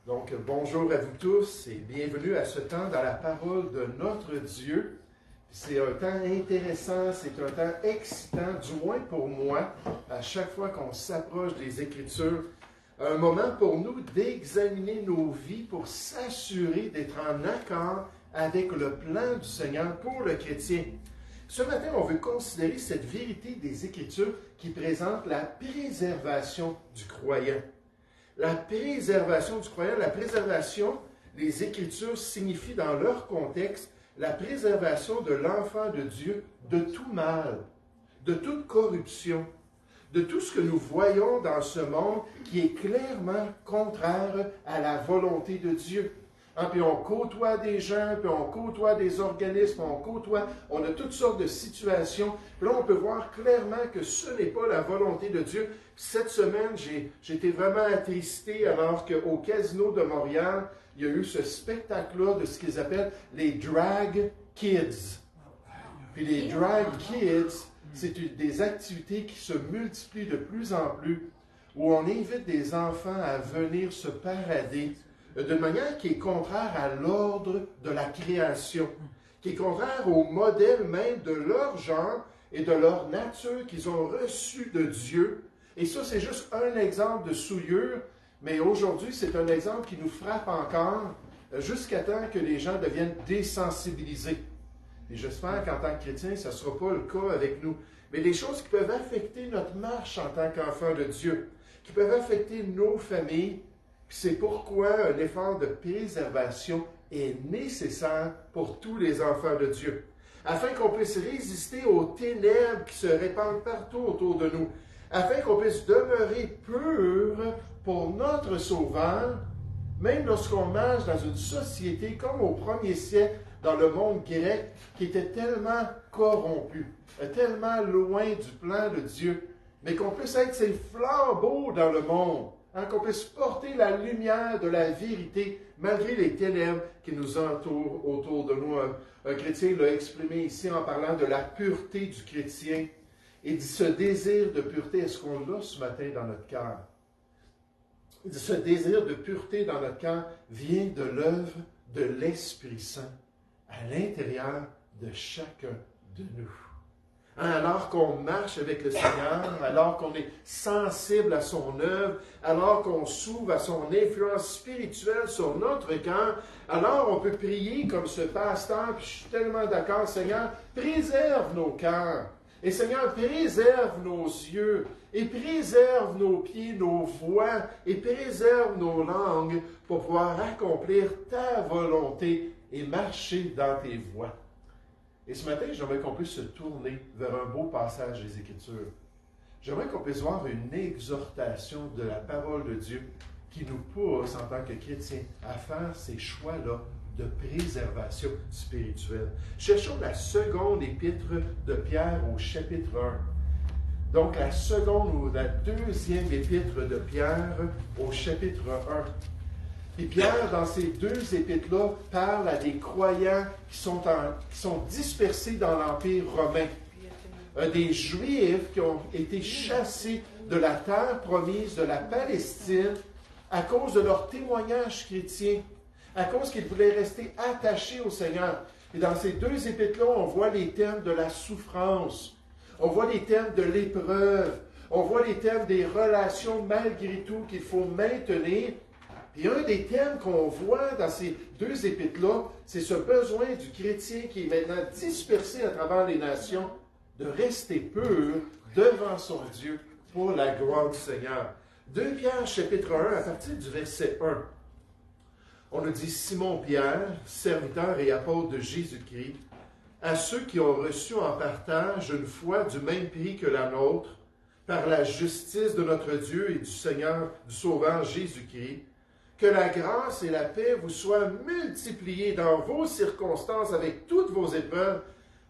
Donc, bonjour à vous tous et bienvenue à ce temps dans la parole de notre Dieu. C'est un temps intéressant, c'est un temps excitant, du moins pour moi, à chaque fois qu'on s'approche des Écritures. Un moment pour nous d'examiner nos vies pour s'assurer d'être en accord avec le plan du Seigneur pour le chrétien. Ce matin, on veut considérer cette vérité des Écritures qui présente la préservation du croyant. La préservation du croyant, la préservation, les Écritures signifient dans leur contexte la préservation de l'enfant de Dieu de tout mal, de toute corruption, de tout ce que nous voyons dans ce monde qui est clairement contraire à la volonté de Dieu. Puis on côtoie des gens, puis on côtoie des organismes, on a toutes sortes de situations. Puis là, on peut voir clairement que ce n'est pas la volonté de Dieu. Cette semaine, j'ai été vraiment attristé alors qu'au Casino de Montréal, il y a eu ce spectacle-là de ce qu'ils appellent les drag kids. Puis les drag kids, c'est des activités qui se multiplient de plus en plus, où on invite des enfants à venir se parader d'une manière qui est contraire à l'ordre de la création, qui est contraire au modèle même de leur genre et de leur nature qu'ils ont reçu de Dieu. Et ça, c'est juste un exemple de souillure, mais aujourd'hui, c'est un exemple qui nous frappe encore jusqu'à temps que les gens deviennent désensibilisés. Et j'espère qu'en tant que chrétien, ça ne sera pas le cas avec nous. Mais des choses qui peuvent affecter notre marche en tant qu'enfant de Dieu, qui peuvent affecter nos familles. C'est pourquoi un effort de préservation est nécessaire pour tous les enfants de Dieu, afin qu'on puisse résister aux ténèbres qui se répandent partout autour de nous, afin qu'on puisse demeurer purs pour notre Sauveur, même lorsqu'on marche dans une société comme au premier siècle, dans le monde grec, qui était tellement corrompu, tellement loin du plan de Dieu, mais qu'on puisse être ces flambeaux dans le monde, qu'on puisse porter la lumière de la vérité malgré les ténèbres qui nous entourent autour de nous. Un chrétien l'a exprimé ici en parlant de la pureté du chrétien. Et ce désir de pureté, est-ce qu'on l'a ce matin dans notre cœur? Ce désir de pureté dans notre cœur vient de l'œuvre de l'Esprit Saint à l'intérieur de chacun de nous. Alors qu'on marche avec le Seigneur, alors qu'on est sensible à son œuvre, alors qu'on s'ouvre à son influence spirituelle sur notre cœur, alors on peut prier comme ce pasteur, puis je suis tellement d'accord, Seigneur, préserve nos cœurs. Et Seigneur, préserve nos yeux, et préserve nos pieds, nos voix, et préserve nos langues pour pouvoir accomplir ta volonté et marcher dans tes voies. Et ce matin, j'aimerais qu'on puisse se tourner vers un beau passage des Écritures. J'aimerais qu'on puisse voir une exhortation de la parole de Dieu qui nous pousse en tant que chrétiens à faire ces choix-là de préservation spirituelle. Cherchons la seconde épître de Pierre au chapitre 1. Donc la seconde ou la deuxième épître de Pierre au chapitre 1. Et Pierre, dans ces deux épîtres-là, parle à des croyants qui sont dispersés dans l'Empire romain. Des Juifs qui ont été chassés de la terre promise de la Palestine à cause de leur témoignage chrétien, à cause qu'ils voulaient rester attachés au Seigneur. Et dans ces deux épîtres-là, on voit les thèmes de la souffrance, on voit les thèmes de l'épreuve, on voit les thèmes des relations malgré tout qu'il faut maintenir. Et un des thèmes qu'on voit dans ces deux épîtres-là, c'est ce besoin du chrétien qui est maintenant dispersé à travers les nations de rester pur devant son Dieu pour la gloire du Seigneur. 2 Pierre, chapitre 1, à partir du verset 1. On nous dit « Simon-Pierre, serviteur et apôtre de Jésus-Christ, à ceux qui ont reçu en partage une foi du même prix que la nôtre, par la justice de notre Dieu et du Seigneur, du Sauveur Jésus-Christ, que la grâce et la paix vous soient multipliées dans vos circonstances avec toutes vos épreuves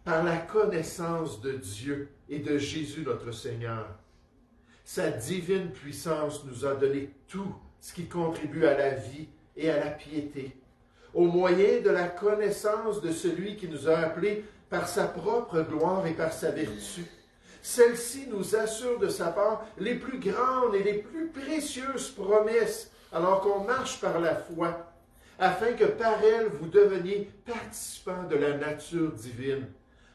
par la connaissance de Dieu et de Jésus notre Seigneur. Sa divine puissance nous a donné tout ce qui contribue à la vie et à la piété, au moyen de la connaissance de celui qui nous a appelés par sa propre gloire et par sa vertu. Celle-ci nous assure de sa part les plus grandes et les plus précieuses promesses, alors qu'on marche par la foi, afin que par elle vous deveniez participants de la nature divine,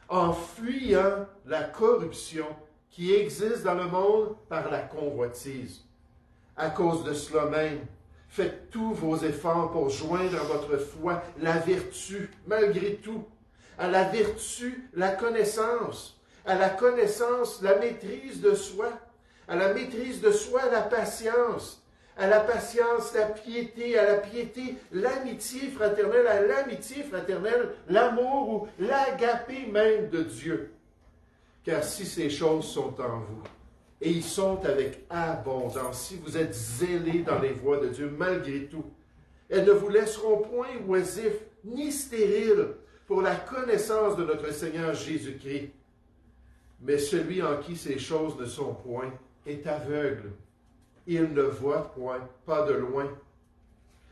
en fuyant la corruption qui existe dans le monde par la convoitise. À cause de cela même, faites tous vos efforts pour joindre à votre foi la vertu, malgré tout. À la vertu, la connaissance. À la connaissance, la maîtrise de soi. À la maîtrise de soi, la patience. À la patience, la piété. À la piété, l'amitié fraternelle. À l'amitié fraternelle, l'amour ou l'agapé même de Dieu. Car si ces choses sont en vous, et ils sont avec abondance, si vous êtes zélés dans les voies de Dieu malgré tout, elles ne vous laisseront point oisifs ni stériles pour la connaissance de notre Seigneur Jésus-Christ. Mais celui en qui ces choses ne sont point est aveugle. Il ne voit point, pas de loin.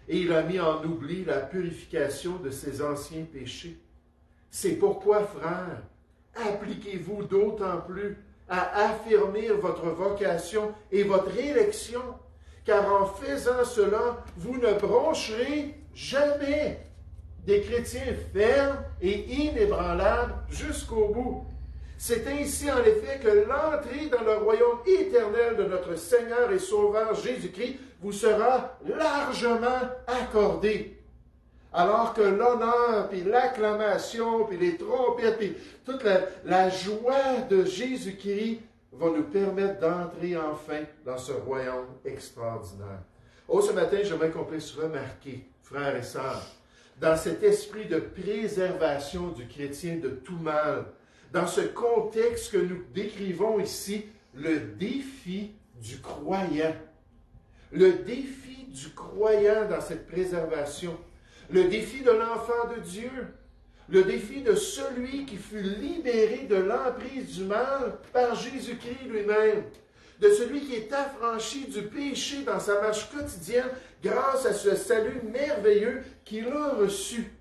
Et il a mis en oubli la purification de ses anciens péchés. C'est pourquoi, frères, appliquez-vous d'autant plus à affermir votre vocation et votre élection, car en faisant cela, vous ne broncherez jamais. Des chrétiens fermes et inébranlables jusqu'au bout. C'est ainsi en effet que l'entrée dans le royaume éternel de notre Seigneur et Sauveur Jésus-Christ vous sera largement accordée. Alors que l'honneur, puis l'acclamation, puis les trompettes, puis toute la joie de Jésus-Christ va nous permettre d'entrer enfin dans ce royaume extraordinaire. Oh, ce matin, j'aimerais qu'on puisse remarquer, frères et sœurs, dans cet esprit de préservation du chrétien de tout mal, dans ce contexte que nous décrivons ici, le défi du croyant. Le défi du croyant dans cette préservation. Le défi de l'enfant de Dieu, le défi de celui qui fut libéré de l'emprise du mal par Jésus-Christ lui-même, de celui qui est affranchi du péché dans sa marche quotidienne grâce à ce salut merveilleux qu'il a reçu.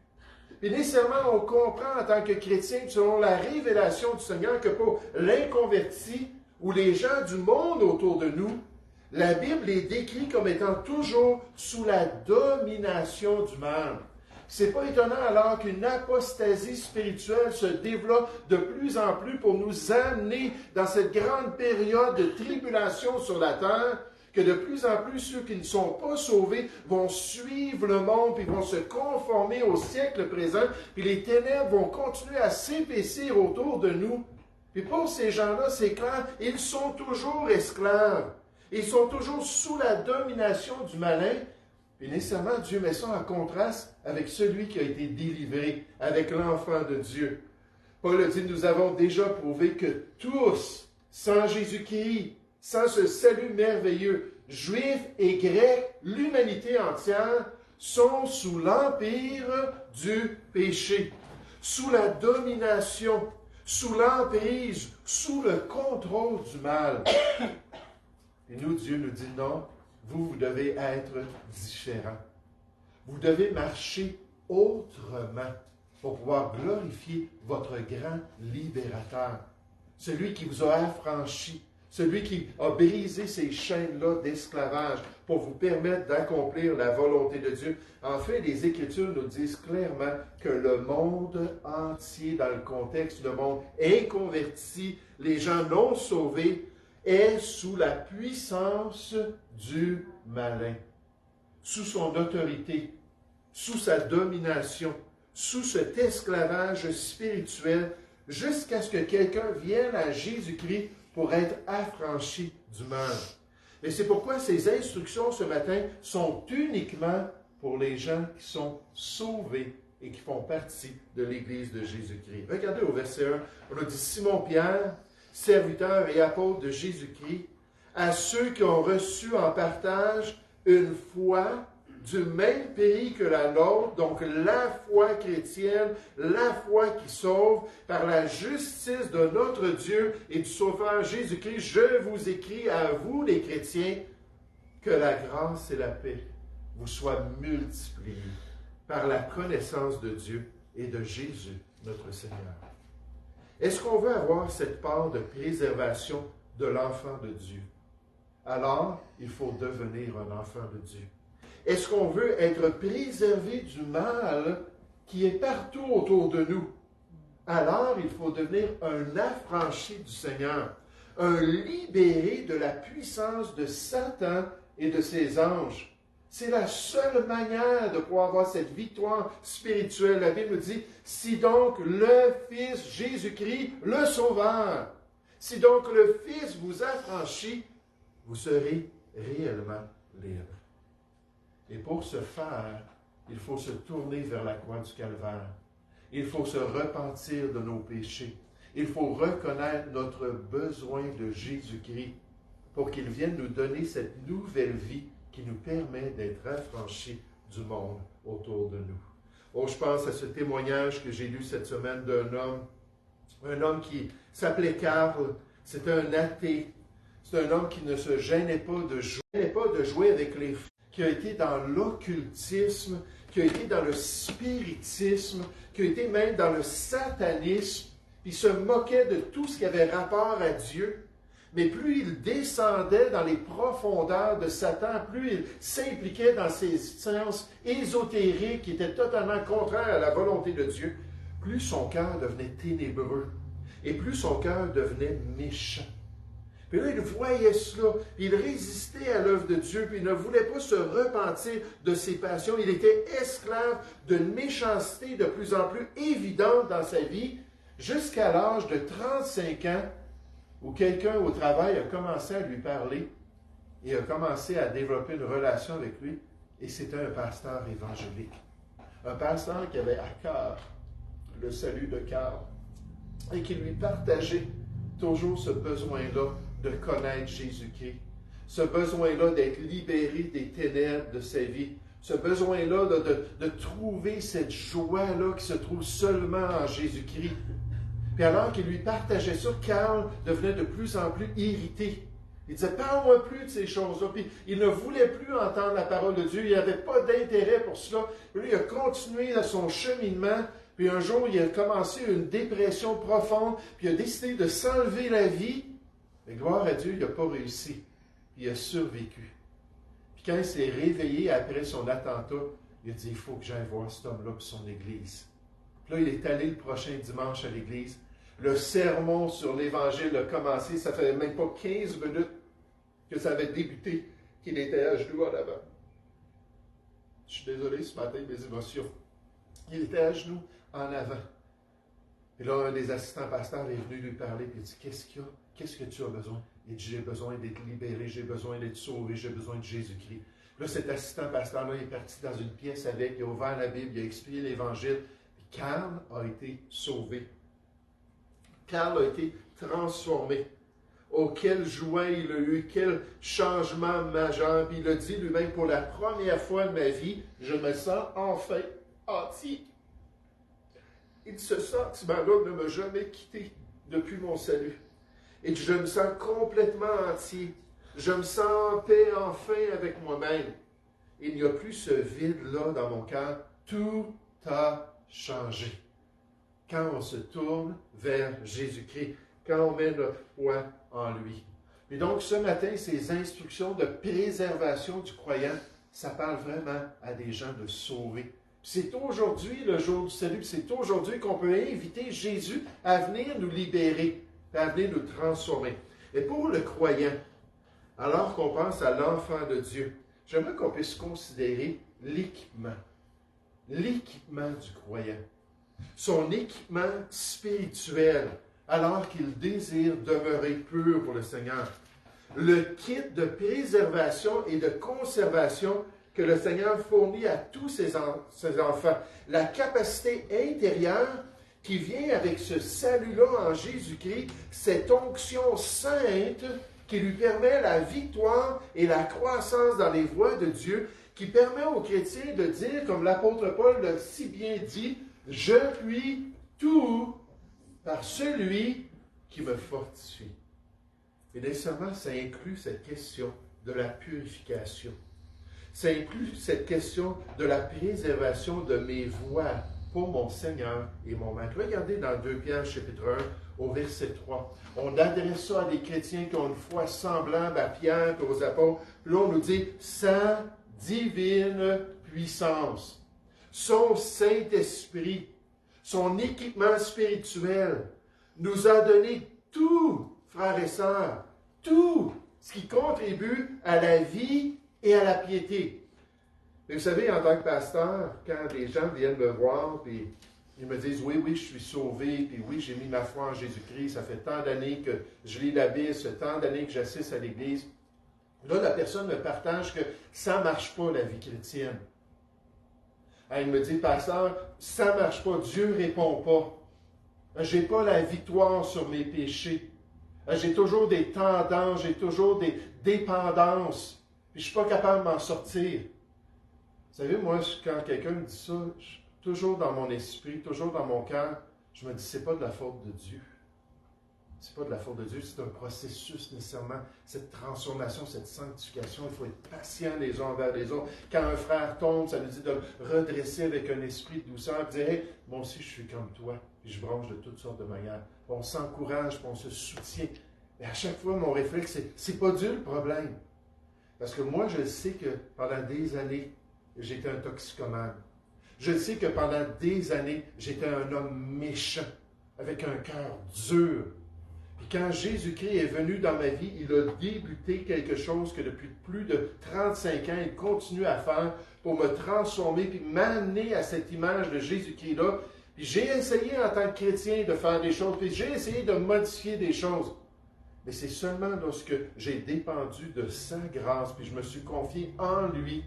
Et nécessairement, on comprend en tant que chrétien, selon la révélation du Seigneur, que pour l'inconverti ou les gens du monde autour de nous, la Bible est décrite comme étant toujours sous la domination du mal. C'est pas étonnant alors qu'une apostasie spirituelle se développe de plus en plus pour nous amener dans cette grande période de tribulation sur la terre, que de plus en plus ceux qui ne sont pas sauvés vont suivre le monde, puis vont se conformer au siècle présent, puis les ténèbres vont continuer à s'épaissir autour de nous. Puis pour ces gens-là, c'est clair, ils sont toujours esclaves. Ils sont toujours sous la domination du malin. Et nécessairement, Dieu met ça en contraste avec celui qui a été délivré, avec l'enfant de Dieu. Paul dit, nous avons déjà prouvé que tous, sans Jésus-Christ, sans ce salut merveilleux, juifs et grecs, l'humanité entière, sont sous l'empire du péché, sous la domination, sous l'emprise, sous le contrôle du mal. Et nous, Dieu nous dit non, vous devez être différents. Vous devez marcher autrement pour pouvoir glorifier votre grand libérateur, celui qui vous a affranchi, celui qui a brisé ces chaînes-là d'esclavage pour vous permettre d'accomplir la volonté de Dieu. En fait, les Écritures nous disent clairement que le monde entier, dans le contexte du monde inconverti, les gens non sauvés, est sous la puissance du malin, sous son autorité, sous sa domination, sous cet esclavage spirituel, jusqu'à ce que quelqu'un vienne à Jésus-Christ pour être affranchi du mal. Et c'est pourquoi ces instructions ce matin sont uniquement pour les gens qui sont sauvés et qui font partie de l'Église de Jésus-Christ. Regardez au verset 1, on a dit Simon-Pierre, serviteur et apôtre de Jésus-Christ, à ceux qui ont reçu en partage une foi du même pays que la nôtre, donc la foi chrétienne, la foi qui sauve, par la justice de notre Dieu et du Sauveur Jésus-Christ, je vous écris à vous les chrétiens, que la grâce et la paix vous soient multipliées par la connaissance de Dieu et de Jésus, notre Seigneur. Est-ce qu'on veut avoir cette part de préservation de l'enfant de Dieu? Alors, il faut devenir un enfant de Dieu. Est-ce qu'on veut être préservé du mal qui est partout autour de nous? Alors, il faut devenir un affranchi du Seigneur, un libéré de la puissance de Satan et de ses anges. C'est la seule manière de pouvoir avoir cette victoire spirituelle. La Bible nous dit, si donc le Fils Jésus-Christ, le Sauveur, si donc le Fils vous affranchit, vous serez réellement libre. Et pour ce faire, il faut se tourner vers la croix du Calvaire. Il faut se repentir de nos péchés. Il faut reconnaître notre besoin de Jésus-Christ pour qu'il vienne nous donner cette nouvelle vie qui nous permet d'être affranchis du monde autour de nous. Oh, je pense à ce témoignage que j'ai lu cette semaine un homme qui s'appelait Karl. C'était un athée. C'est un homme qui ne se gênait pas de jouer avec les fous, qui a été dans l'occultisme, qui a été dans le spiritisme, qui a été même dans le satanisme, puis il se moquait de tout ce qui avait rapport à Dieu. Mais plus il descendait dans les profondeurs de Satan, plus il s'impliquait dans ces sciences ésotériques qui étaient totalement contraires à la volonté de Dieu, plus son cœur devenait ténébreux et plus son cœur devenait méchant. Puis là, il voyait cela, puis il résistait à l'œuvre de Dieu, puis il ne voulait pas se repentir de ses passions. Il était esclave d'une méchanceté de plus en plus évidente dans sa vie, jusqu'à l'âge de 35 ans, où quelqu'un au travail a commencé à lui parler et a commencé à développer une relation avec lui, et c'était un pasteur évangélique. Un pasteur qui avait à cœur le salut de Karl et qui lui partageait toujours ce besoin-là de connaître Jésus-Christ, ce besoin-là d'être libéré des ténèbres de sa vie, ce besoin-là de trouver cette joie-là qui se trouve seulement en Jésus-Christ. Puis alors qu'il lui partageait ça, Karl devenait de plus en plus irrité. Il disait, parle-moi plus de ces choses-là. Puis il ne voulait plus entendre la parole de Dieu. Il n'avait pas d'intérêt pour cela. Puis lui, il a continué dans son cheminement. Puis un jour, il a commencé une dépression profonde. Puis il a décidé de s'enlever la vie. Mais gloire à Dieu, il n'a pas réussi. Il a survécu. Puis quand il s'est réveillé après son attentat, il a dit, il faut que j'aille voir cet homme-là pour son église. Puis là, il est allé le prochain dimanche à l'église. Le sermon sur l'Évangile a commencé. Ça fait même pas 15 minutes que ça avait débuté, qu'il était à genoux en avant. Je suis désolé ce matin, mes émotions. Il était à genoux en avant. Et là, un des assistants pasteurs est venu lui parler, puis il dit, qu'est-ce qu'il y a? Qu'est-ce que tu as besoin? Il dit, j'ai besoin d'être libéré, j'ai besoin d'être sauvé, j'ai besoin de Jésus-Christ. Là, cet assistant pasteur-là est parti dans une pièce avec, il a ouvert la Bible, il a expliqué l'Évangile. Karl a été sauvé. Karl a été transformé. Oh, quelle joie il a eu, quel changement majeur. Puis il a dit lui-même, pour la première fois de ma vie, je me sens enfin entier. Et ce sentiment-là ne m'a jamais quitté depuis mon salut. Et je me sens complètement entier. Je me sens en paix enfin avec moi-même. Il n'y a plus ce vide-là dans mon cœur. Tout a changé. Quand on se tourne vers Jésus-Christ, quand on met notre foi en lui. Et donc, ce matin, ces instructions de préservation du croyant, ça parle vraiment à des gens de sauvés. C'est aujourd'hui le jour du salut, c'est aujourd'hui qu'on peut inviter Jésus à venir nous libérer, à venir nous transformer. Et pour le croyant, alors qu'on pense à l'enfant de Dieu, j'aimerais qu'on puisse considérer l'équipement du croyant. Son équipement spirituel, alors qu'il désire demeurer pur pour le Seigneur. Le kit de préservation et de conservation que le Seigneur fournit à tous ses enfants. La capacité intérieure qui vient avec ce salut-là en Jésus-Christ, cette onction sainte qui lui permet la victoire et la croissance dans les voies de Dieu, qui permet aux chrétiens de dire, comme l'apôtre Paul l'a si bien dit, « Je puis tout par celui qui me fortifie. » Et nécessairement, ça inclut cette question de la purification. Ça inclut cette question de la préservation de mes voies pour mon Seigneur et mon Maître. Regardez dans 2 Pierre chapitre 1, au verset 3. On adresse ça à des chrétiens qui ont une foi semblable à Pierre et aux apôtres. Là, on nous dit « sa divine puissance, son Saint-Esprit, son équipement spirituel, nous a donné tout, frères et sœurs, tout ce qui contribue à la vie et à la piété. Mais vous savez, en tant que pasteur, quand les gens viennent me voir, puis ils me disent, oui, je suis sauvé, puis oui, j'ai mis ma foi en Jésus-Christ, ça fait tant d'années que je lis la Bible, ça fait tant d'années que j'assiste à l'Église. Là, la personne me partage que ça ne marche pas, la vie chrétienne. Elle me dit, pasteur, ça ne marche pas, Dieu ne répond pas. Je n'ai pas la victoire sur mes péchés. J'ai toujours des tendances, j'ai toujours des dépendances. Puis je ne suis pas capable de m'en sortir. Vous savez, moi, quand quelqu'un me dit ça, toujours dans mon esprit, toujours dans mon cœur, je me dis, c'est pas de la faute de Dieu. C'est pas de la faute de Dieu, c'est un processus nécessairement. Cette transformation, cette sanctification, il faut être patient les uns envers les autres. Quand un frère tombe, ça nous dit de le redresser avec un esprit de douceur, de dire, hey, moi aussi je suis comme toi, puis je bronche de toutes sortes de manières. On s'encourage, puis on se soutient. Et à chaque fois, mon réflexe, c'est pas Dieu le problème. Parce que moi, je sais que pendant des années, j'étais un toxicomane. Je sais que pendant des années, j'étais un homme méchant, avec un cœur dur. Puis quand Jésus-Christ est venu dans ma vie, il a débuté quelque chose que depuis plus de 35 ans, il continue à faire pour me transformer, puis m'amener à cette image de Jésus-Christ-là. Puis j'ai essayé en tant que chrétien de faire des choses, puis j'ai essayé de modifier des choses. Mais c'est seulement lorsque j'ai dépendu de sa grâce, puis je me suis confié en lui,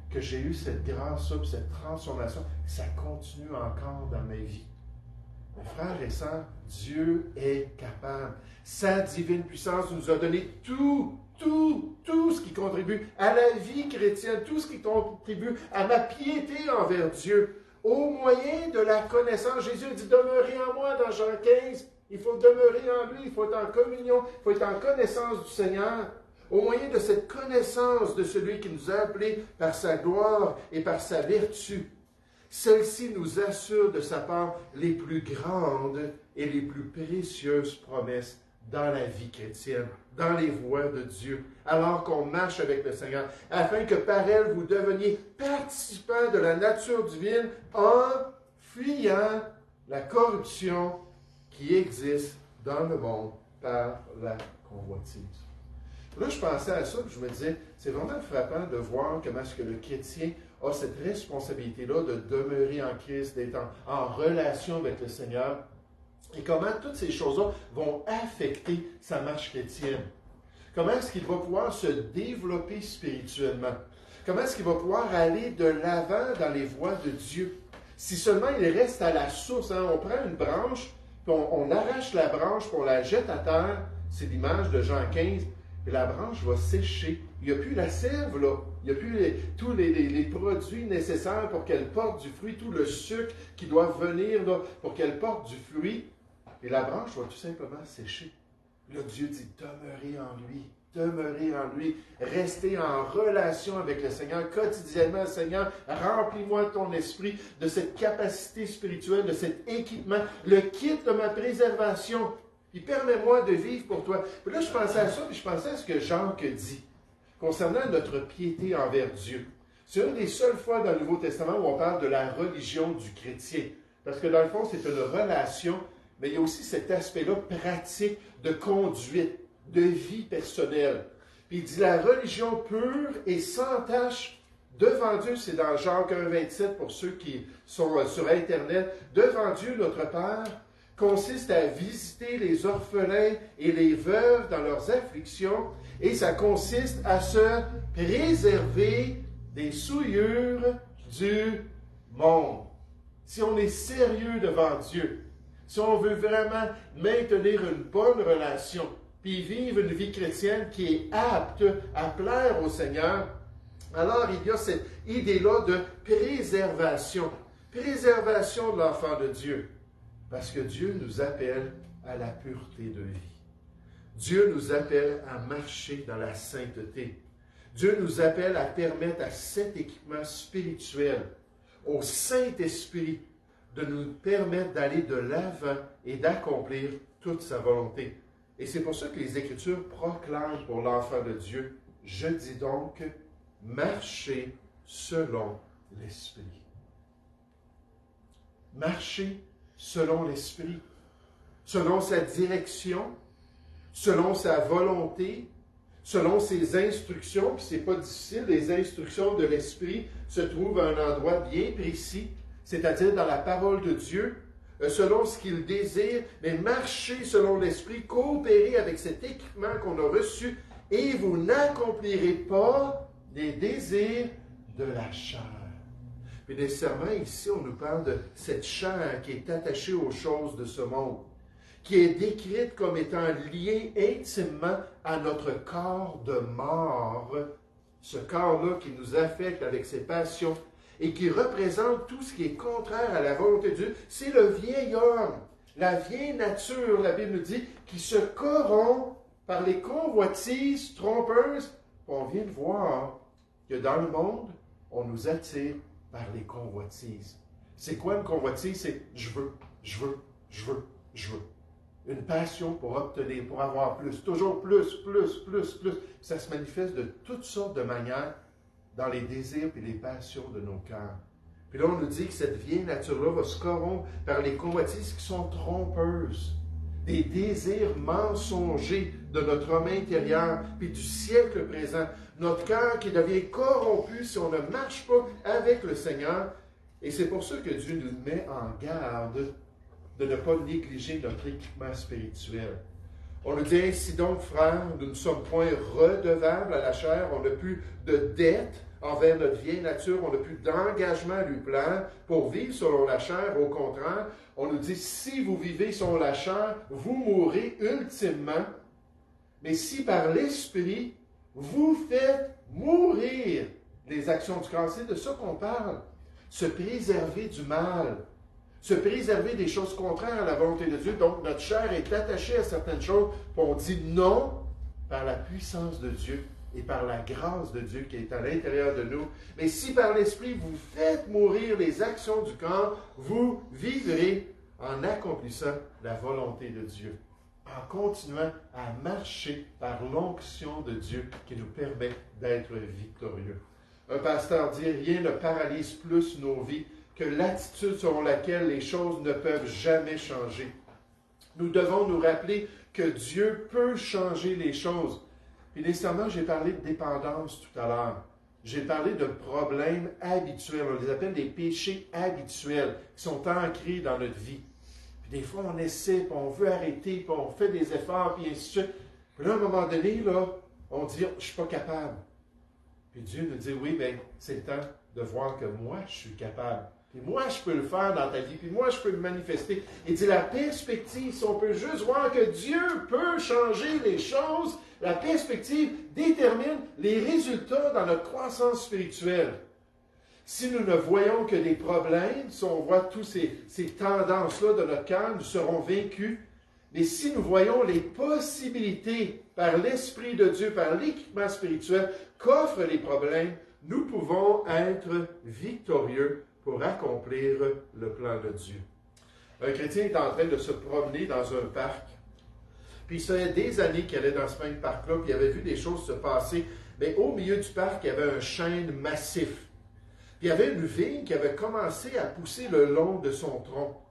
que j'ai eu cette grâce-là, puis cette transformation, ça continue encore dans ma vie. Mes frères et sœurs, Dieu est capable. Sa divine puissance nous a donné tout ce qui contribue à la vie chrétienne, tout ce qui contribue à ma piété envers Dieu, au moyen de la connaissance. Jésus dit, demeurez en moi dans Jean 15. Il faut demeurer en lui, il faut être en communion, il faut être en connaissance du Seigneur. Au moyen de cette connaissance de celui qui nous a appelés par sa gloire et par sa vertu, celle-ci nous assure de sa part les plus grandes et les plus précieuses promesses dans la vie chrétienne, dans les voies de Dieu, alors qu'on marche avec le Seigneur, afin que par elle vous deveniez participants de la nature divine en fuyant la corruption qui existe dans le monde par la convoitise. Là, je pensais à ça, puis je me disais, c'est vraiment frappant de voir comment est-ce que le chrétien a cette responsabilité-là de demeurer en Christ, d'être en relation avec le Seigneur, et comment toutes ces choses-là vont affecter sa marche chrétienne. Comment est-ce qu'il va pouvoir se développer spirituellement? Comment est-ce qu'il va pouvoir aller de l'avant dans les voies de Dieu? Si seulement il reste à la source, hein, on prend une branche, puis on arrache la branche, puis on la jette à terre, c'est l'image de Jean 15, et la branche va sécher. Il n'y a plus la sève, là. Il n'y a plus tous les produits nécessaires pour qu'elle porte du fruit, tout le sucre qui doit venir là, pour qu'elle porte du fruit. Et la branche va tout simplement sécher. Là, Dieu dit, demeurez en lui, restez en relation avec le Seigneur quotidiennement. Seigneur, remplis-moi de ton esprit, de cette capacité spirituelle, de cet équipement, le kit de ma préservation. Puis permets-moi de vivre pour toi. Puis là, je pensais à ça, puis je pensais à ce que Jacques dit concernant notre piété envers Dieu. C'est une des seules fois dans le Nouveau Testament où on parle de la religion du chrétien. Parce que dans le fond, c'est une relation, mais il y a aussi cet aspect-là pratique de conduite, de vie personnelle. Puis il dit la religion pure et sans tache devant Dieu, c'est dans Jacques 1,27 pour ceux qui sont sur Internet, devant Dieu notre Père, consiste à visiter les orphelins et les veuves dans leurs afflictions, et ça consiste à se préserver des souillures du monde. Si on est sérieux devant Dieu, si on veut vraiment maintenir une bonne relation, puis vivre une vie chrétienne qui est apte à plaire au Seigneur, alors il y a cette idée-là de préservation de l'enfant de Dieu. Parce que Dieu nous appelle à la pureté de vie. Dieu nous appelle à marcher dans la sainteté. Dieu nous appelle à permettre à cet équipement spirituel, au Saint-Esprit, de nous permettre d'aller de l'avant et d'accomplir toute sa volonté. Et c'est pour ça que les Écritures proclament pour l'enfant de Dieu, « Je dis donc, marcher selon l'Esprit. Marcher selon l'Esprit, selon sa direction, selon sa volonté, selon ses instructions, puis c'est pas difficile, les instructions de l'Esprit se trouvent à un endroit bien précis, c'est-à-dire dans la parole de Dieu, selon ce qu'il désire, mais marcher selon l'Esprit, coopérer avec cet équipement qu'on a reçu, et vous n'accomplirez pas les désirs de la chair. Puis nécessairement, ici, on nous parle de cette chair qui est attachée aux choses de ce monde, qui est décrite comme étant liée intimement à notre corps de mort, ce corps-là qui nous affecte avec ses passions et qui représente tout ce qui est contraire à la volonté de Dieu. C'est le vieil homme, la vieille nature, la Bible nous dit, qui se corrompt par les convoitises trompeuses. On vient de voir que dans le monde, on nous attire par les convoitises. C'est quoi une convoitise? C'est je veux, je veux, je veux, je veux. Une passion pour obtenir, pour avoir plus. Toujours plus, plus, plus, plus. Ça se manifeste de toutes sortes de manières dans les désirs et les passions de nos cœurs. Puis là, on nous dit que cette vieille nature-là va se corrompre par les convoitises qui sont trompeuses. Des désirs mensongers de notre homme intérieur, puis du siècle présent. Notre cœur qui devient corrompu si on ne marche pas avec le Seigneur. Et c'est pour ça que Dieu nous met en garde de ne pas négliger notre équipement spirituel. On nous dit ainsi donc, frères, nous ne sommes point redevables à la chair, on n'a plus de dette envers notre vieille nature, on n'a plus d'engagement à lui plaire pour vivre selon la chair. Au contraire, on nous dit, si vous vivez selon la chair, vous mourrez ultimement. Mais si par l'Esprit, vous faites mourir les actions du corps, c'est de ça qu'on parle. Se préserver du mal, se préserver des choses contraires à la volonté de Dieu. Donc, notre chair est attachée à certaines choses, puis on dit non par la puissance de Dieu et par la grâce de Dieu qui est à l'intérieur de nous. Mais si par l'Esprit vous faites mourir les actions du corps, vous vivrez en accomplissant la volonté de Dieu, en continuant à marcher par l'onction de Dieu qui nous permet d'être victorieux. Un pasteur dit, rien ne paralyse plus nos vies que l'attitude selon laquelle les choses ne peuvent jamais changer. Nous devons nous rappeler que Dieu peut changer les choses. Puis nécessairement, j'ai parlé de dépendance tout à l'heure. J'ai parlé de problèmes habituels. On les appelle des péchés habituels qui sont ancrés dans notre vie. Puis des fois, on essaie, puis on veut arrêter, puis on fait des efforts, puis ainsi de suite. Puis là, à un moment donné, là, on dit, je ne suis pas capable. Puis Dieu nous dit, oui, bien, c'est le temps de voir que moi, je suis capable. Puis moi, je peux le faire dans ta vie. Puis moi, je peux le manifester. Il dit, la perspective, si on peut juste voir que Dieu peut changer les choses, la perspective détermine les résultats dans notre croissance spirituelle. Si nous ne voyons que des problèmes, si on voit toutes ces tendances-là de notre cœur, nous serons vaincus. Mais si nous voyons les possibilités par l'Esprit de Dieu, par l'équipement spirituel qu'offrent les problèmes, nous pouvons être victorieux pour accomplir le plan de Dieu. Un chrétien est en train de se promener dans un parc. Puis ça fait des années qu'il allait dans ce même parc-là, puis il avait vu des choses se passer. Mais au milieu du parc, il y avait un chêne massif. Puis il y avait une vigne qui avait commencé à pousser le long de son tronc.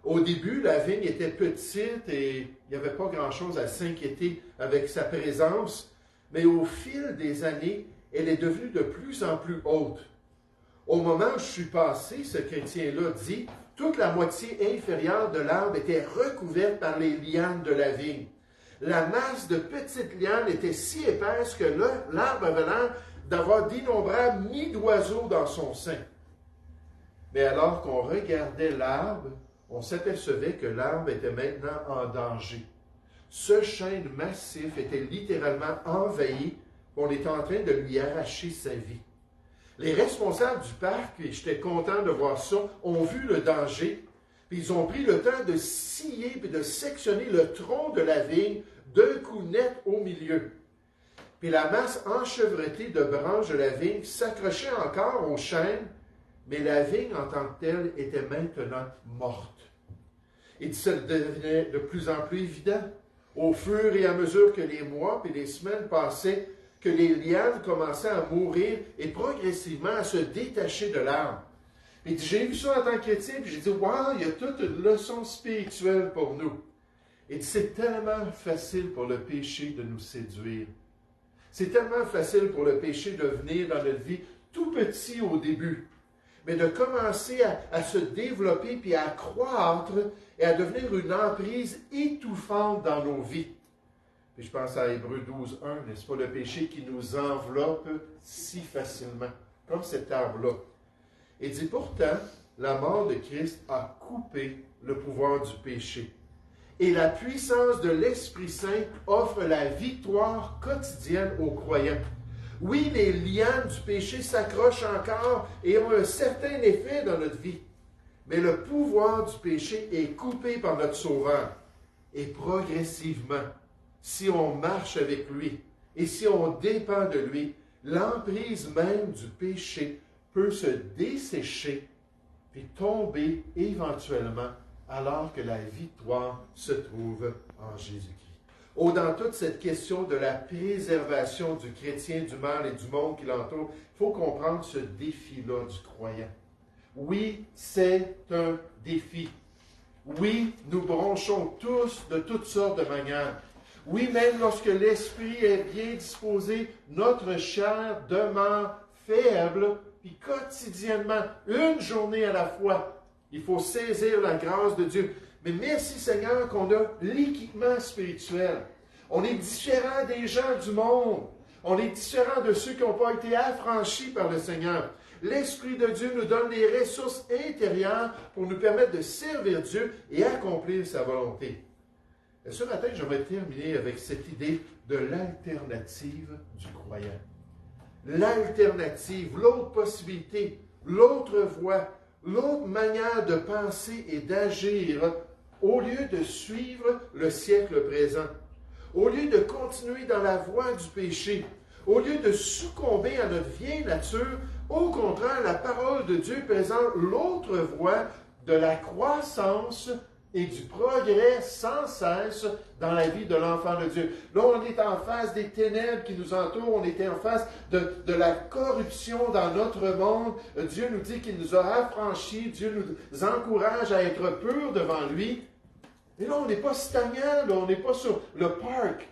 Au début, la vigne était petite et il n'y avait pas grand-chose à s'inquiéter avec sa présence. Mais au fil des années, elle est devenue de plus en plus haute. Au moment où je suis passé, ce chrétien-là dit, toute la moitié inférieure de l'arbre était recouverte par les lianes de la vigne. La masse de petites lianes était si épaisse que l'arbre avait l'air d'avoir d'innombrables nids d'oiseaux dans son sein. Mais alors qu'on regardait l'arbre, on s'apercevait que l'arbre était maintenant en danger. Ce chêne massif était littéralement envahi, on était en train de lui arracher sa vie. Les responsables du parc, et j'étais content de voir ça, ont vu le danger, puis ils ont pris le temps de scier et de sectionner le tronc de la vigne d'un coup net au milieu. Puis la masse enchevêtrée de branches de la vigne s'accrochait encore au chêne, mais la vigne en tant que telle était maintenant morte. Et ça devenait de plus en plus évident, au fur et à mesure que les mois et les semaines passaient, que les lianes commençaient à mourir et progressivement à se détacher de l'arbre. Il dit, j'ai vu ça en tant que chrétien, puis j'ai dit, wow, il y a toute une leçon spirituelle pour nous. Il dit, c'est tellement facile pour le péché de nous séduire. C'est tellement facile pour le péché de venir dans notre vie tout petit au début, mais de commencer à se développer puis à croître et à devenir une emprise étouffante dans nos vies. Puis je pense à Hébreux 12:1, n'est-ce pas, le péché qui nous enveloppe si facilement, comme cet arbre-là. Il dit pourtant, la mort de Christ a coupé le pouvoir du péché. Et la puissance de l'Esprit Saint offre la victoire quotidienne aux croyants. Oui, les lianes du péché s'accrochent encore et ont un certain effet dans notre vie. Mais le pouvoir du péché est coupé par notre Sauveur. Et progressivement, si on marche avec lui et si on dépend de lui, l'emprise même du péché peut se dessécher puis tomber éventuellement alors que la victoire se trouve en Jésus-Christ. Oh, dans toute cette question de la préservation du chrétien, du mal et du monde qui l'entoure, il faut comprendre ce défi-là du croyant. Oui, c'est un défi. Oui, nous bronchons tous de toutes sortes de manières. Oui, même lorsque l'esprit est bien disposé, notre chair demeure faible, puis quotidiennement, une journée à la fois, il faut saisir la grâce de Dieu. Mais merci Seigneur qu'on a l'équipement spirituel. On est différent des gens du monde. On est différent de ceux qui n'ont pas été affranchis par le Seigneur. L'Esprit de Dieu nous donne des ressources intérieures pour nous permettre de servir Dieu et accomplir sa volonté. Et ce matin, j'aimerais terminer avec cette idée de l'alternative du croyant. L'alternative, l'autre possibilité, l'autre voie, l'autre manière de penser et d'agir au lieu de suivre le siècle présent, au lieu de continuer dans la voie du péché, au lieu de succomber à notre vieille nature, au contraire, la parole de Dieu présente l'autre voie de la croissance et du progrès sans cesse dans la vie de l'enfant de Dieu. Là, on est en face des ténèbres qui nous entourent, on est en face de la corruption dans notre monde. Dieu nous dit qu'il nous a affranchis, Dieu nous encourage à être purs devant lui. Et là, on n'est pas stagnant, là, on n'est pas sur le parc.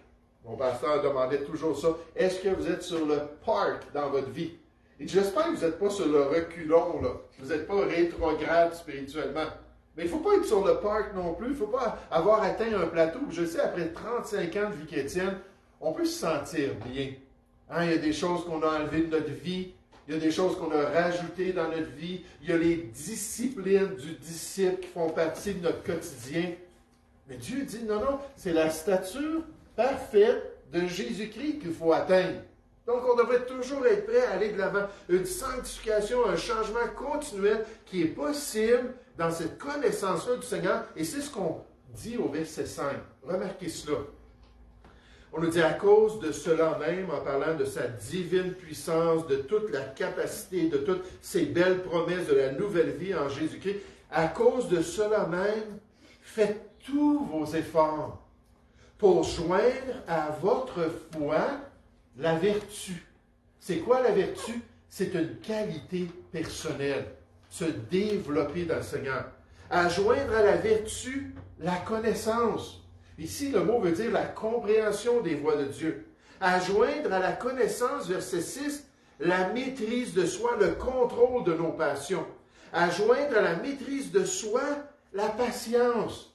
Mon pasteur demandait toujours ça. Est-ce que vous êtes sur le parc dans votre vie? Et j'espère que vous n'êtes pas sur le reculon, là. Vous n'êtes pas rétrograde spirituellement. Mais il ne faut pas être sur le parc non plus. Il ne faut pas avoir atteint un plateau. Je sais, après 35 ans de vie chrétienne, on peut se sentir bien. Hein, il y a des choses qu'on a enlevées de notre vie. Il y a des choses qu'on a rajoutées dans notre vie. Il y a les disciplines du disciple qui font partie de notre quotidien. Mais Dieu dit, non, non, c'est la stature parfaite de Jésus-Christ qu'il faut atteindre. Donc, on devrait toujours être prêt à aller de l'avant. Une sanctification, un changement continuel qui est possible dans cette connaissance-là du Seigneur. Et c'est ce qu'on dit au verset 5. Remarquez cela. On nous dit à cause de cela même, en parlant de sa divine puissance, de toute la capacité, de toutes ces belles promesses de la nouvelle vie en Jésus-Christ, à cause de cela même, faites tous vos efforts pour joindre à votre foi la vertu. C'est quoi la vertu? C'est une qualité personnelle. Se développer dans le Seigneur. À joindre à la vertu la connaissance. Ici, le mot veut dire la compréhension des voies de Dieu. À joindre à la connaissance, verset 6, la maîtrise de soi, le contrôle de nos passions. À joindre à la maîtrise de soi, la patience,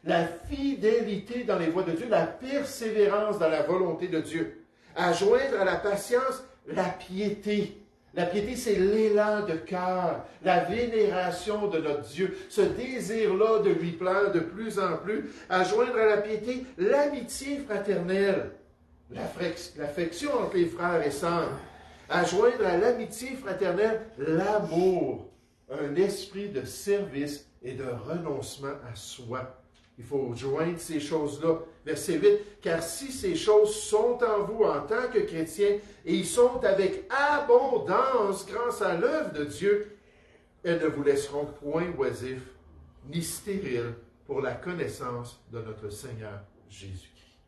la fidélité dans les voies de Dieu, la persévérance dans la volonté de Dieu. À joindre à la patience, la piété. La piété, c'est l'élan de cœur, la vénération de notre Dieu, ce désir-là de lui plaire de plus en plus. À joindre à la piété, l'amitié fraternelle, l'affection entre les frères et sœurs. À joindre à l'amitié fraternelle, l'amour, un esprit de service et de renoncement à soi. Il faut joindre ces choses-là. Verset 8. Car si ces choses sont en vous en tant que chrétiens, et ils sont avec abondance grâce à l'œuvre de Dieu, elles ne vous laisseront point oisifs, ni stériles pour la connaissance de notre Seigneur Jésus-Christ.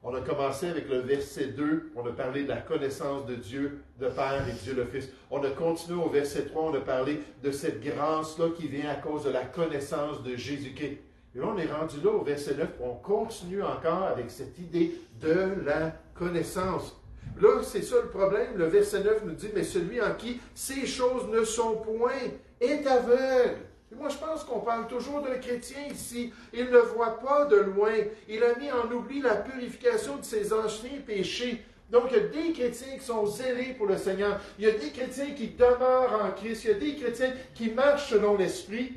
On a commencé avec le verset 2, on a parlé de la connaissance de Dieu, le Père et Dieu le Fils. On a continué au verset 3, on a parlé de cette grâce-là qui vient à cause de la connaissance de Jésus-Christ. Et là, on est rendu là au verset 9, on continue encore avec cette idée de la connaissance. Là, c'est ça le problème. Le verset 9 nous dit, mais celui en qui ces choses ne sont point est aveugle. Et moi, je pense qu'on parle toujours d'un chrétien ici. Il ne voit pas de loin. Il a mis en oubli la purification de ses anciens péchés. Donc, il y a des chrétiens qui sont zélés pour le Seigneur. Il y a des chrétiens qui demeurent en Christ. Il y a des chrétiens qui marchent selon l'Esprit.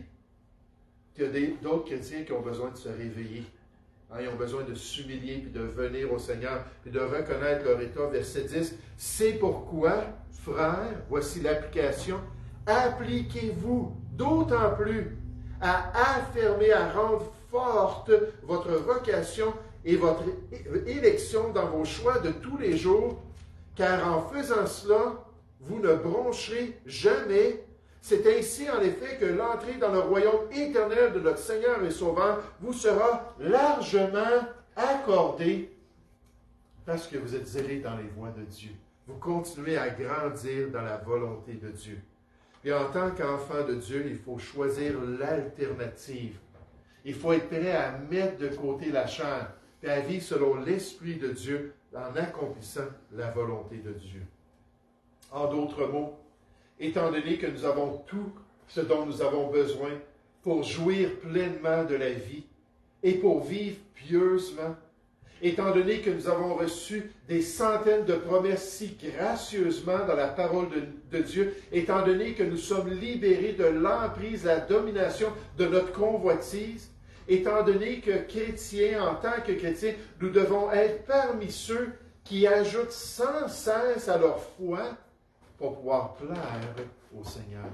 Il y a d'autres chrétiens qui ont besoin de se réveiller. Ils ont besoin de s'humilier, puis de venir au Seigneur, puis de reconnaître leur état. Verset 10, « C'est pourquoi, frères, voici l'application, appliquez-vous d'autant plus à affermer, à rendre forte votre vocation et votre élection dans vos choix de tous les jours, car en faisant cela, vous ne broncherez jamais. C'est ainsi, en effet, que l'entrée dans le royaume éternel de notre Seigneur et Sauveur vous sera largement accordée parce que vous êtes zélés dans les voies de Dieu. Vous continuez à grandir dans la volonté de Dieu. Et en tant qu'enfant de Dieu, il faut choisir l'alternative. Il faut être prêt à mettre de côté la chair et à vivre selon l'Esprit de Dieu en accomplissant la volonté de Dieu. En d'autres mots, étant donné que nous avons tout ce dont nous avons besoin pour jouir pleinement de la vie et pour vivre pieusement, étant donné que nous avons reçu des centaines de promesses si gracieusement dans la parole de Dieu, étant donné que nous sommes libérés de l'emprise, la domination de notre convoitise, étant donné que chrétiens, en tant que chrétiens, nous devons être parmi ceux qui ajoutent sans cesse à leur foi pour pouvoir plaire au Seigneur.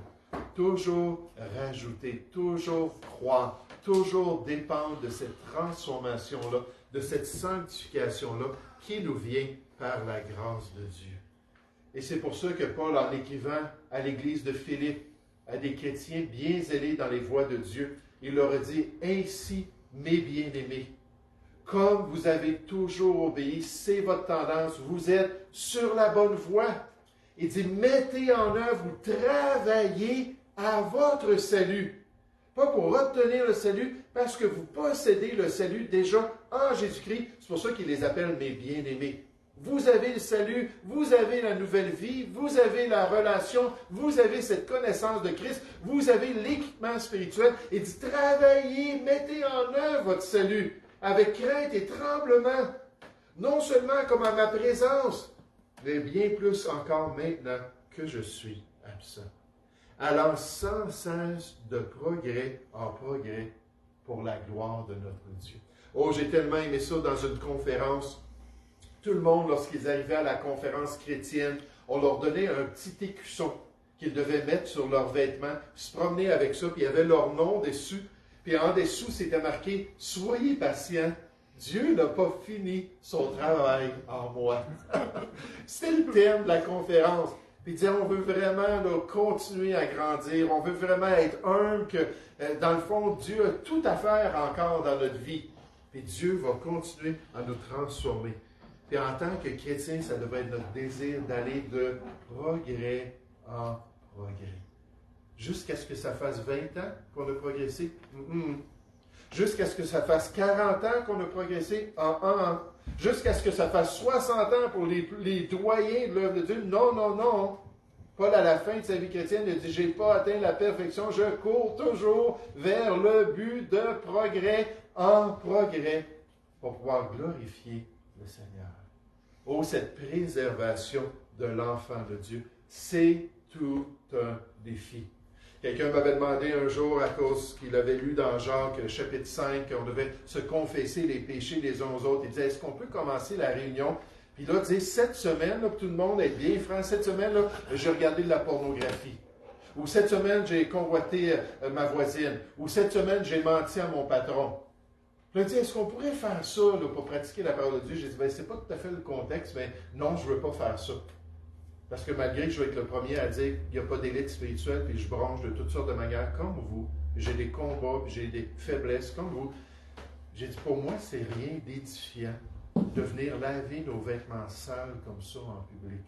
Toujours rajouter, toujours croire, toujours dépendre de cette transformation-là, de cette sanctification-là qui nous vient par la grâce de Dieu. Et c'est pour ça que Paul, en écrivant à l'église de Philippe, à des chrétiens bien zélés dans les voies de Dieu, il leur a dit, « Ainsi, mes bien-aimés, comme vous avez toujours obéi, c'est votre tendance, vous êtes sur la bonne voie. » Il dit, « Mettez en œuvre, vous travaillez à votre salut. » Pas pour obtenir le salut, parce que vous possédez le salut déjà en Jésus-Christ. C'est pour ça qu'il les appelle mes bien-aimés. Vous avez le salut, vous avez la nouvelle vie, vous avez la relation, vous avez cette connaissance de Christ, vous avez l'équipement spirituel. Il dit, travaillez, mettez en œuvre votre salut avec crainte et tremblement, non seulement comme à ma présence, mais bien plus encore maintenant que je suis absent, allant sans cesse de progrès en progrès pour la gloire de notre Dieu. Oh, j'ai tellement aimé ça dans une conférence. Tout le monde, lorsqu'ils arrivaient à la conférence chrétienne, on leur donnait un petit écusson qu'ils devaient mettre sur leurs vêtements, se promener avec ça, puis il y avait leur nom dessus. Puis en dessous, c'était marqué « Soyez patients, Dieu n'a pas fini son travail en moi. » C'était le thème de la conférence. Puis il disait, on veut vraiment là, continuer à grandir, on veut vraiment être humble, que dans le fond, Dieu a tout à faire encore dans notre vie. Puis Dieu va continuer à nous transformer. Puis en tant que chrétien, ça devrait être notre désir d'aller de progrès en progrès. Jusqu'à ce que ça fasse 20 ans qu'on a progressé. Jusqu'à ce que ça fasse 40 ans qu'on a progressé en 1 an. Jusqu'à ce que ça fasse 60 ans pour les doyens de l'œuvre de Dieu. Non, non, non. Paul, à la fin de sa vie chrétienne, il a dit, « J'ai pas atteint la perfection, je cours toujours vers le but de progrès en progrès pour pouvoir glorifier le Seigneur. » Oh, cette préservation de l'enfant de Dieu, c'est tout un défi. Quelqu'un m'avait demandé un jour, à cause qu'il avait lu dans Jacques, chapitre 5, qu'on devait se confesser les péchés les uns aux autres. Il disait, est-ce qu'on peut commencer la réunion? Puis là, il dit, cette semaine, là, pour tout le monde être bien franc, cette semaine, là, j'ai regardé de la pornographie. Ou cette semaine, j'ai convoité ma voisine. Ou cette semaine, j'ai menti à mon patron. Puis il dit, est-ce qu'on pourrait faire ça là, pour pratiquer la parole de Dieu? J'ai dit, ben, c'est pas tout à fait le contexte, mais non, je ne veux pas faire ça. Parce que malgré que je vais être le premier à dire qu'il n'y a pas d'élite spirituelle, puis je bronche de toutes sortes de manières, comme vous, j'ai des combats, puis j'ai des faiblesses, comme vous. J'ai dit, pour moi, c'est rien d'édifiant de venir laver nos vêtements sales comme ça en public.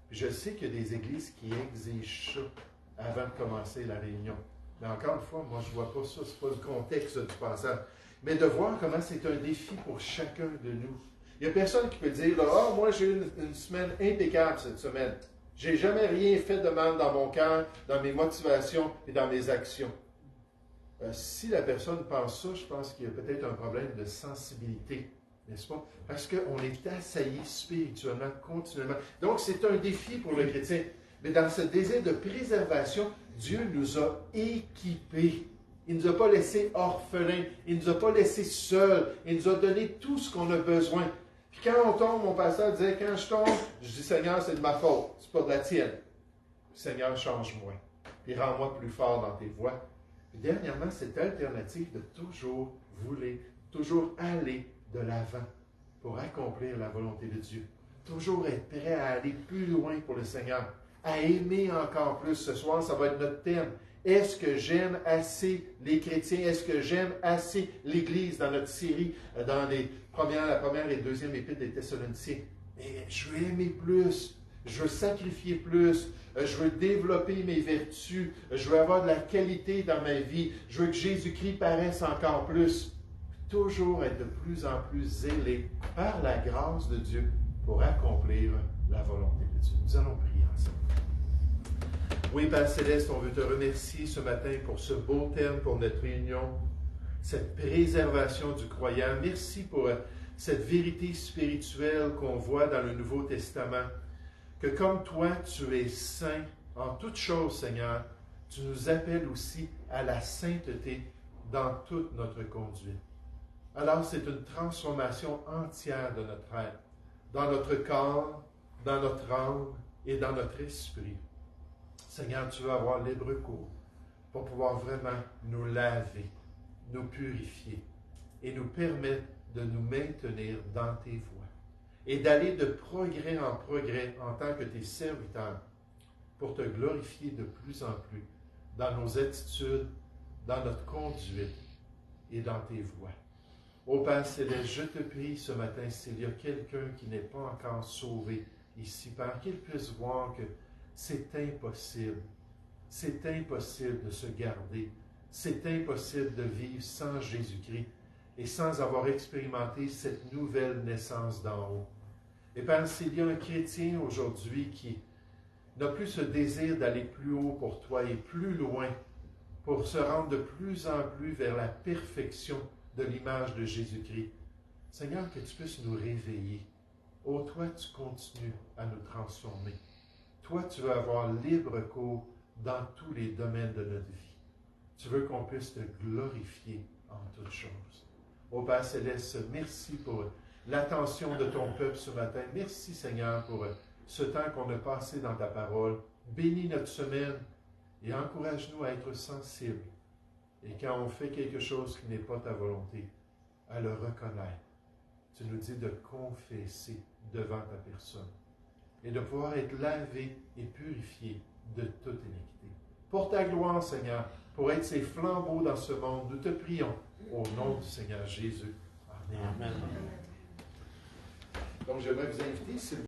Puis je sais qu'il y a des églises qui exigent ça avant de commencer la réunion. Mais encore une fois, moi, je ne vois pas ça, ce n'est pas le contexte du passage. Mais de voir comment c'est un défi pour chacun de nous. Il n'y a personne qui peut dire, ah, moi, j'ai eu une semaine impeccable cette semaine. Je n'ai jamais rien fait de mal dans mon cœur, dans mes motivations et dans mes actions. Si la personne pense ça, je pense qu'il y a peut-être un problème de sensibilité, n'est-ce pas? Parce qu'on est assailli spirituellement, continuellement. Donc, c'est un défi pour le chrétien. Mais dans ce désir de préservation, Dieu nous a équipés. Il ne nous a pas laissés orphelins. Il ne nous a pas laissés seuls. Il nous a donné tout ce qu'on a besoin. Puis quand on tombe, mon pasteur disait, quand je tombe, je dis, Seigneur, c'est de ma faute. C'est pas de la tienne. Seigneur, change-moi. Puis rends-moi plus fort dans tes voies. Puis dernièrement, cette alternative de toujours vouloir, toujours aller de l'avant pour accomplir la volonté de Dieu. Toujours être prêt à aller plus loin pour le Seigneur. À aimer encore plus. Ce soir, ça va être notre thème. Est-ce que j'aime assez les chrétiens? Est-ce que j'aime assez l'Église dans notre série, dans la première et deuxième épître des Thessaloniciens? Mais je veux aimer plus. Je veux sacrifier plus. Je veux développer mes vertus. Je veux avoir de la qualité dans ma vie. Je veux que Jésus-Christ paraisse encore plus. Toujours être de plus en plus zélé par la grâce de Dieu pour accomplir la volonté de Dieu. Nous allons prier ensemble. Oui, Père Céleste, on veut te remercier ce matin pour ce beau thème pour notre réunion, cette préservation du croyant. Merci pour cette vérité spirituelle qu'on voit dans le Nouveau Testament, que comme toi, tu es saint en toutes choses, Seigneur, tu nous appelles aussi à la sainteté dans toute notre conduite. Alors, c'est une transformation entière de notre être, dans notre corps, dans notre âme et dans notre esprit. Seigneur, tu veux avoir libre cours pour pouvoir vraiment nous laver, nous purifier et nous permettre de nous maintenir dans tes voies et d'aller de progrès en tant que tes serviteurs pour te glorifier de plus en plus dans nos attitudes, dans notre conduite et dans tes voies. Ô Père Céleste, je te prie ce matin, s'il y a quelqu'un qui n'est pas encore sauvé ici, Père, qu'il puisse voir que c'est impossible. C'est impossible de se garder. C'est impossible de vivre sans Jésus-Christ et sans avoir expérimenté cette nouvelle naissance d'en haut. Et Père, s'il y a un chrétien aujourd'hui qui n'a plus ce désir d'aller plus haut pour toi et plus loin pour se rendre de plus en plus vers la perfection de l'image de Jésus-Christ, Seigneur, que tu puisses nous réveiller. Oh, toi, tu continues à nous transformer. Toi, tu veux avoir libre cours dans tous les domaines de notre vie. Tu veux qu'on puisse te glorifier en toutes choses. Ô Père Céleste, merci pour l'attention de ton peuple ce matin. Merci, Seigneur, pour ce temps qu'on a passé dans ta parole. Bénis notre semaine et encourage-nous à être sensibles. Et quand on fait quelque chose qui n'est pas ta volonté, à le reconnaître. Tu nous dis de confesser devant ta personne et de pouvoir être lavé et purifié de toute iniquité. Pour ta gloire, Seigneur, pour être ces flambeaux dans ce monde, nous te prions au nom du Seigneur Jésus. Amen. Donc, j'aimerais vous inviter, s'il vous plaît,